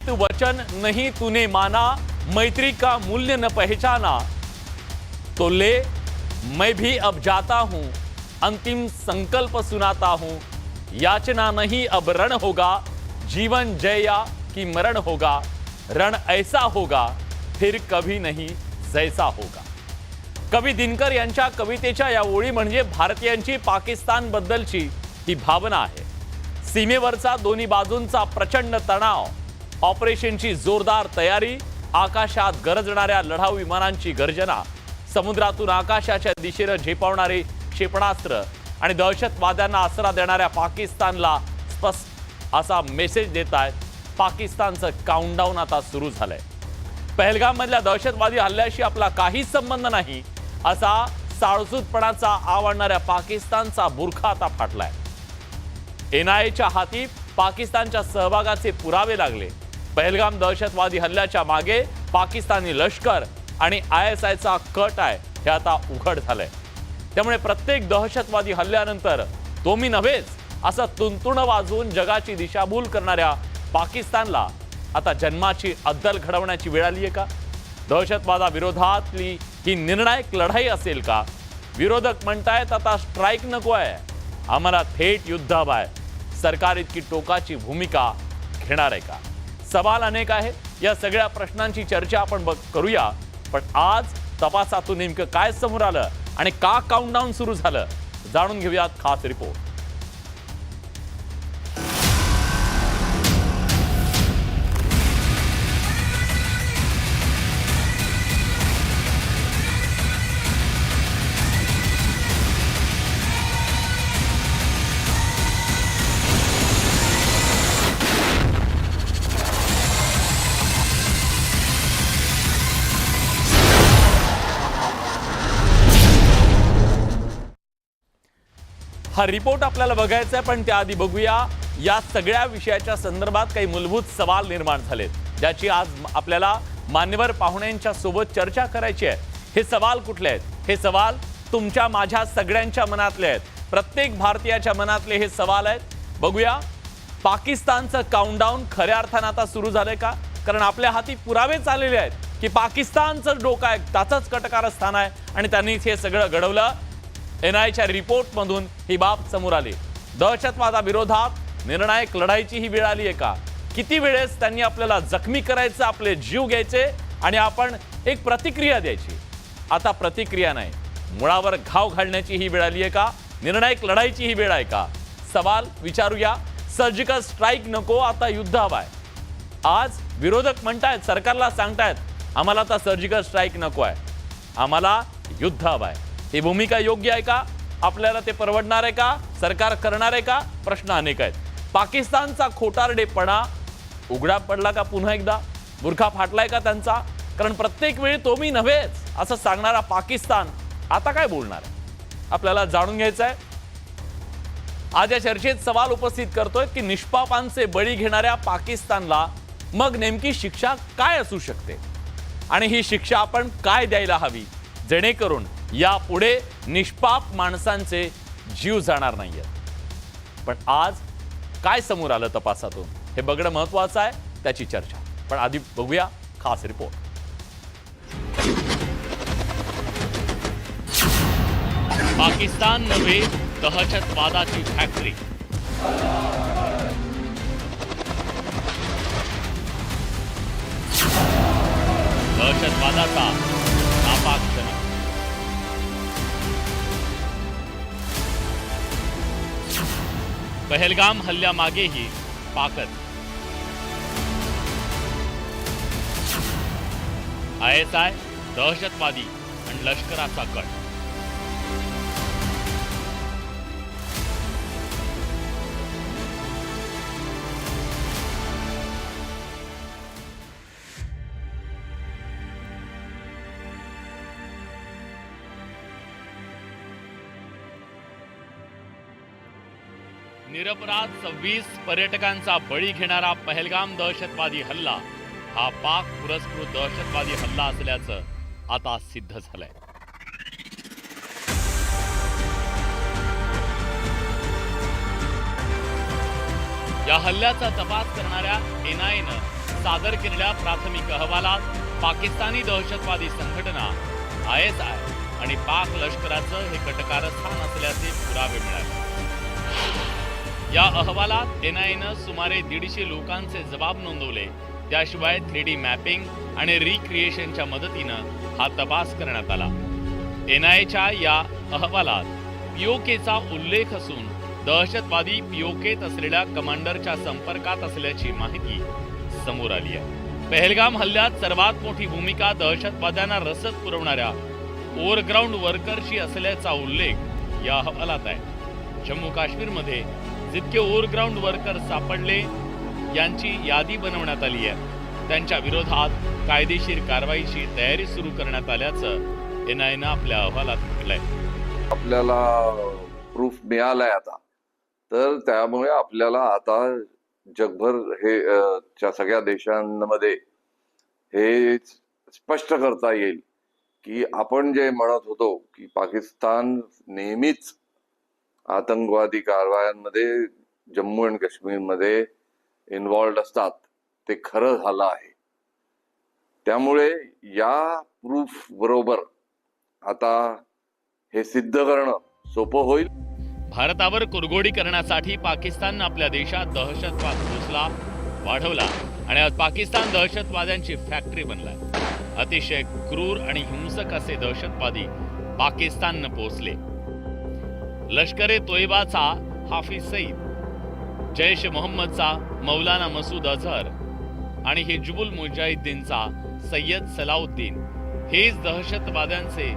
वचन नहीं तूने माना, मैत्री का मूल्य न पहचाना, तो ले मैं भी अब जाता हूं, अंतिम संकल्प सुनाता हूं, याचना नहीं अब रण होगा, जीवन जया कि मरण होगा, रण ऐसा होगा फिर कभी नहीं जैसा होगा। कवी दिनकर यांच्या कवितेच्या या ओळी म्हणजे भारतीयांची पाकिस्तान बद्दलची ही भावना आहे। सीमेवरचा दोन्ही बाजूंचा प्रचंड तणाव, ऑपरेशनची जोरदार तयारी, आकाशात गरजणाऱ्या लढाऊ विमानांची गर्जना, समुद्रातून आकाशाच्या दिशेने झेपावणारे क्षेपणास्त्र आणि दहशतवाद्यांना आसरा देणाऱ्या पाकिस्तानला स्पष्ट असा मेसेज देत आहेत। पाकिस्तानचं काउंटडाऊन आता सुरू झालंय। पहलगाम मधल्या दहशतवादी हल्ल्याशी आपला काही संबंध नाही असा साळसूदपणाचा आवडणाऱ्या पाकिस्तानचा बुरखा आता फाटलाय। एनआयएच्या हाती पाकिस्तानच्या सहभागाचे पुरावे लागले। पहलगाम दहशतवादी हल्ल्याच्या मागे पाकिस्तानी लष्कर आणि आयएसआयचा कट आहे हे आता उघड झालंय। त्यामुळे प्रत्येक दहशतवादी हल्ल्यानंतर तो मी नव्हेच असं तुणतुण वाजवून जगाची दिशाभूल करणाऱ्या पाकिस्तानला आता जन्माची अद्दल घडवण्याची वेळ आली आहे का? दहशतवादाविरोधातली ही निर्णायक लढाई असेल का? विरोधक म्हणतायत आता स्ट्राईक नको आहे, आम्हाला थेट युद्ध हवं आहे। सरकार इतकी टोकाची भूमिका घेणार आहे का? सवाल अनेक आहे। या सगळ्या प्रश्नांची चर्चा आपण करूया, पण आज तपासातून नेमकं काय समोर आलं आणि का काउंटडाऊन सुरू झालं जाणून घेऊयात खास रिपोर्ट। हा रिपोर्ट आपल्याला बघायचा आहे, पण त्याआधी बघूया या सगळ्या विषयाच्या संदर्भात काही मूलभूत सवाल निर्माण झालेत, ज्याची आज आपल्याला मान्यवर पाहुण्यांच्या सोबत चर्चा करायची आहे। हे सवाल कुठले आहेत? हे सवाल तुमच्या माझ्या सगळ्यांच्या मनातले आहेत, प्रत्येक भारतीयाच्या मनातले हे सवाल आहेत। बघूया पाकिस्तानचं काउंटडाऊन खऱ्या अर्थाने आता सुरू झालंय का? कारण आपल्या हाती पुरावेच आलेले आहेत की पाकिस्तानचं डोकं आहे, त्याचंच कटकारस्थान आहे आणि त्यांनीच हे सगळं घडवलं। एनआयच्या रिपोर्टमधून ही बाब समोर आली। दहशतवादाविरोधात निर्णायक लढाईची ही वेळ आली आहे का? किती वेळेस त्यांनी आपल्याला जखमी करायचं, आपले जीव घ्यायचे आणि आपण एक प्रतिक्रिया द्यायची। आता प्रतिक्रिया नाही, मुळावर घाव घालण्याची ही वेळ आली आहे का? निर्णायक लढाईची ही वेळ आहे का? सवाल विचारूया। सर्जिकल स्ट्राईक नको, आता युद्ध हवंय। आज विरोधक म्हणतायत, सरकारला सांगतायत आम्हाला आता सर्जिकल स्ट्राईक नको आहे, आम्हाला युद्ध हवंय। ही भूमिका योग्य आहे का? आपल्याला ते परवडणार आहे का? सरकार करणार आहे का? प्रश्न अनेक आहेत। पाकिस्तानचा खोटारडेपणा उघडा पडला का पुन्हा एकदा? बुरखा फाटलाय का त्यांचा? कारण प्रत्येक वेळी तो मी नव्हेच असं सांगणारा पाकिस्तान आता काय बोलणार आहे आपल्याला जाणून घ्यायचं आहे। आज या चर्चेत सवाल उपस्थित करतोय की निष्पापांचे बळी घेणाऱ्या पाकिस्तानला मग नेमकी शिक्षा काय असू शकते आणि ही शिक्षा आपण काय द्यायला हवी जेणेकरून यापुढे निष्पाप माणसांचे जीव जाणार नाहीयेत। पण आज काय समोर आलं तपासातून हे बघणं महत्त्वाचं आहे, त्याची चर्चा। पण आधी बघूया खास रिपोर्ट। पाकिस्तान नव्हे दहशतवादाची फॅक्टरी। दहशतवादाचा नापाक जन्म। पहलगाम हल्ल्यामागेही पाकच। आयएसआय, दहशतवादी आणि लष्कराचा कट। निरपराध 26 पर्यटकांचा बळी घेणारा पहलगाम दहशतवादी हल्ला हा पाक पुरस्कृत दहशतवादी हल्ला असल्याचं आता सिद्ध झालंय। या हल्ल्याचा तपास करणाऱ्या एनआयएनं सादर केलेल्या प्राथमिक अहवालात पाकिस्तानी दहशतवादी संघटना ISI आणि पाक लष्कराचं हे कटकारस्थान असल्याचे पुरावे मिळाले। या अहवालात NIAनं सुमारे 150 लोकांचे जबाब नोंदवले। त्याशिवाय 3D मॅपिंग आणि रिक्रिएशनच्या मदतीनं हा तपास करण्यात आला। NIAच्या या अहवालात POKचा उल्लेख असून दहशतवादी POKत असलेल्या कमांडरच्या संपर्कात असल्याची माहिती समोर आली आहे। पहलगाम हल्ल्यात सर्वात मोठी भूमिका दहशतवाद्यांना रसद पुरवणाऱ्या ओव्हरग्राऊंड वर्करची असल्याचा उल्लेख या अहवालात आहे। जम्मू काश्मीरमध्ये जितके ओव्हरग्राऊंड वर्कर सापडले यांची यादी बनवण्यात आली आहे। त्यांच्या विरोधात कायदेशीर कारवाईची तयारी सुरू करण्यात आल्याचं NIAनं आपल्या अहवालात म्हटलंय। आपल्याला प्रूफ मिळालाय आता, तर त्यामुळे आपल्याला आता जगभर हे च्या सगळ्या देशांमध्ये हे स्पष्ट करता येईल की आपण जे म्हणत होतो की पाकिस्तान नेहमीच आतंकवादी कारवायांमध्ये जम्मू आणि काश्मीरमध्ये इन्व्हॉल्ड असतात ते खरं झालं आहे। त्यामुळे या प्रूफ बरोबर आता हे सिद्ध करणं सोपं होईल। भारतावर कुरघोडी करण्यासाठी पाकिस्ताननं आपल्या देशात दहशतवाद पोचला, वाढवला आणि आज पाकिस्तान दहशतवाद्यांची फॅक्टरी बनलाय। अतिशय क्रूर आणि हिंसक असे दहशतवादी पाकिस्ताननं पोचले। लष्कर-ए-तोयबाचा हाफिज सईद, जैश मोहम्मदचा मौलाना मसूद अझहर आणि हिजबुल मुजाहिद्दीनचा सय्यद सलाउद्दीन हेच दहशतवाद्यांचे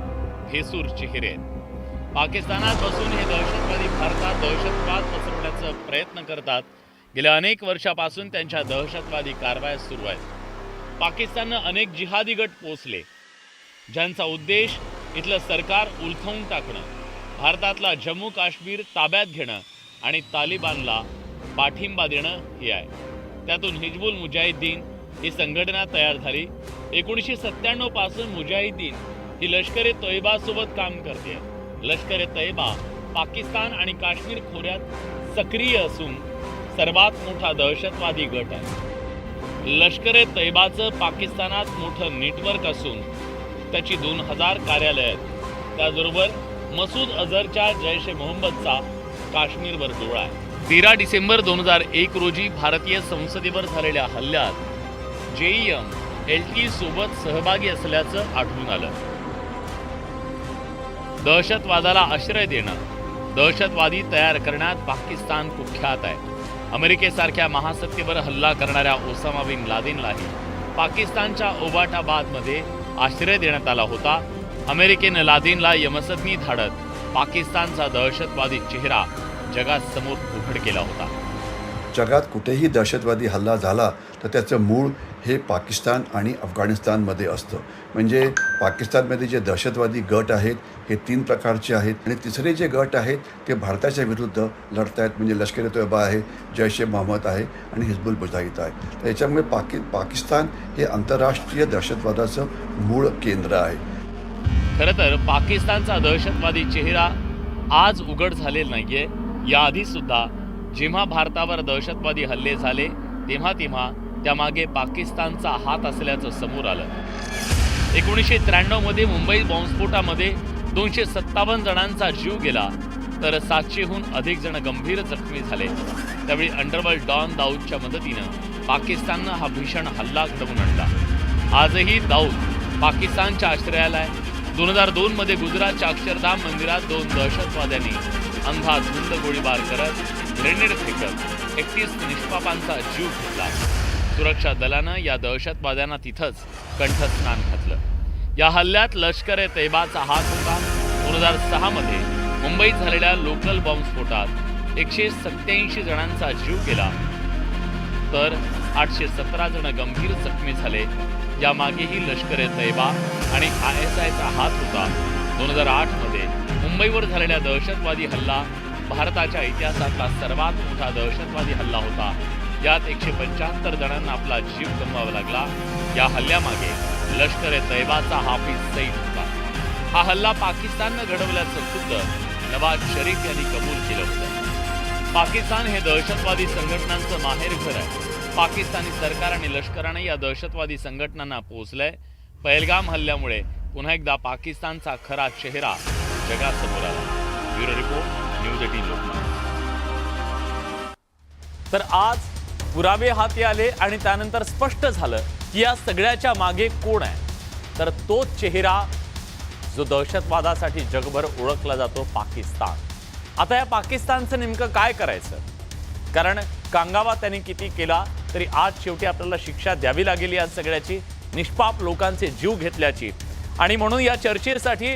भेसूर चेहरे आहेत। पाकिस्तानात बसून हे दहशतवादी भारतात दहशतवाद पसरवण्याचा प्रयत्न करतात। गेल्या अनेक वर्षापासून त्यांच्या दहशतवादी कारवाया सुरू आहेत। पाकिस्ताननं अनेक जिहादी गट पोचले ज्यांचा उद्देश इथलं सरकार उलथवून टाकणं, भारतातला जम्मू काश्मीर ताब्यात घेणं आणि तालिबानला पाठिंबा देणं हे आहे। त्यातून हिजबुल मुजाहिद्दीन ही संघटना तयार झाली। 1997 पासून मुजाहिद्दीन ही लष्कर-ए-तोयबा सोबत काम करते। लष्कर-ए-तोयबा पाकिस्तान आणि काश्मीर खोऱ्यात सक्रिय असून सर्वात मोठा दहशतवादी गट आहे। लष्कर-ए-तोयबाचं पाकिस्तानात मोठं नेटवर्क असून त्याची 2000 कार्यालय आहेत। त्याचबरोबर मसूद अझहरच्या जैश-ए-मोहम्मदचा काश्मीरवर डोळा आहे। 13 डिसेंबर 2001 रोजी भारतीय संसदेवर झालेल्या हल्ल्यात JEM LT सोबत सहभागी असल्याचं आढळून आलं। दहशतवादाला आश्रय देणं, दहशतवादी तयार करण्यात पाकिस्तान कुख्यात आहे। अमेरिकेसारख्या महासत्तेवर हल्ला करणाऱ्या ओसामा बिन लादेनलाही पाकिस्तानच्या ओबाटाबादमध्ये आश्रय देण्यात आला होता। अमेरिकेनं लादेनला यमसदनी धाडत पाकिस्तानचा दहशतवादी चेहरा जगासमोर उघड केला होता। जगात कुठेही दहशतवादी हल्ला झाला तर त्याचं मूळ हे पाकिस्तान आणि अफगाणिस्तानमध्ये असतं। म्हणजे पाकिस्तानमध्ये जे दहशतवादी गट आहेत हे 3 प्रकारचे आहेत आणि तिसरे जे गट आहेत ते भारताच्या विरुद्ध लढत आहेत। म्हणजे लष्कर-ए-तोयबा आहे, जैश-ए-मोहम्मद आहे आणि हिजबुल मुजाहिद आहे। तर याच्यामुळे पाकिस्तान हे आंतरराष्ट्रीय दहशतवादाचं मूळ केंद्र आहे। खरं तर पाकिस्तानचा दहशतवादी चेहरा आज उघड झालेला नाहीये। याआधी सुद्धा जेव्हा भारतावर दहशतवादी हल्ले झाले तेव्हा त्यामागे पाकिस्तानचा हात असल्याचं समोर आलं। 1993 मध्ये मुंबई बॉम्बस्फोटामध्ये 257 जणांचा जीव गेला तर 700हून अधिक जण गंभीर जखमी झाले। त्यावेळी अंडरवर्ल्ड डॉन दाऊदच्या मदतीनं पाकिस्ताननं हा भीषण हल्ला घडवून आणला। आजही दाऊद पाकिस्तानच्या आश्रयाला आहे। 2002 मध्ये गुजरातच्या अक्षरधाम मंदिरात 2 दहशतवाद्यांनी अंधाधुंद गोळीबार करत ग्रेनेड फेकत 31 निष्पापांचा जीव घेतला। सुरक्षा दलानं या दहशतवाद्यांना तिथंच कंठस्नान घातलं। या हल्ल्यात लष्कर-ए-तोयबाचा हात होता। 2006 मध्ये मुंबईत झालेल्या लोकल बॉम्बस्फोटात 187 जणांचा जीव गेला तर 817 जण गंभीर जखमी झाले। यामागेही लष्कर-ए-तोयबा आणि ISIचा हात होता। 2008 मध्ये मुंबईवर झालेल्या दहशतवादी हल्ला भारताच्या इतिहासातला सर्वात मोठा दहशतवादी हल्ला होता। यात 175 जणांना आपला जीव गमवावा लागला। या हल्ल्यामागे लष्कर-ए-तोयबाचा हाफिज सईद होता। हा हल्ला पाकिस्ताननं घडवल्याचं खुद्द नवाज शरीफ यांनी कबूल केलं होतं। पाकिस्तान हे दहशतवादी संघटनांचं माहेरघर आहे। पाकिस्तानी सरकार आणि लष्कराने या दहशतवादी संघटनांना पोहोचलंय. पहलगाम हल्ल्यामुळे पुन्हा एकदा पाकिस्तानचा खरा चेहरा जगासमोर आला. Bureau report, news 18 Lokmat. तर आज पुरावे हाती आले आणि त्यानंतर स्पष्ट झालं की या सगळ्याच्या मागे कोण आहे. तर तोच चेहरा जो दहशतवादासाठी जगभर ओळखला जातो, पाकिस्तान. आता या पाकिस्तानचं नेमकं काय करायचं? कारण कांगावा त्यांनी किती केला तरी आज शेवटी आपल्याला शिक्षा द्यावी लागेल या सगळ्याची, निष्पाप लोकांचे जीव घेतल्याची. आणि म्हणून या चर्चेसाठी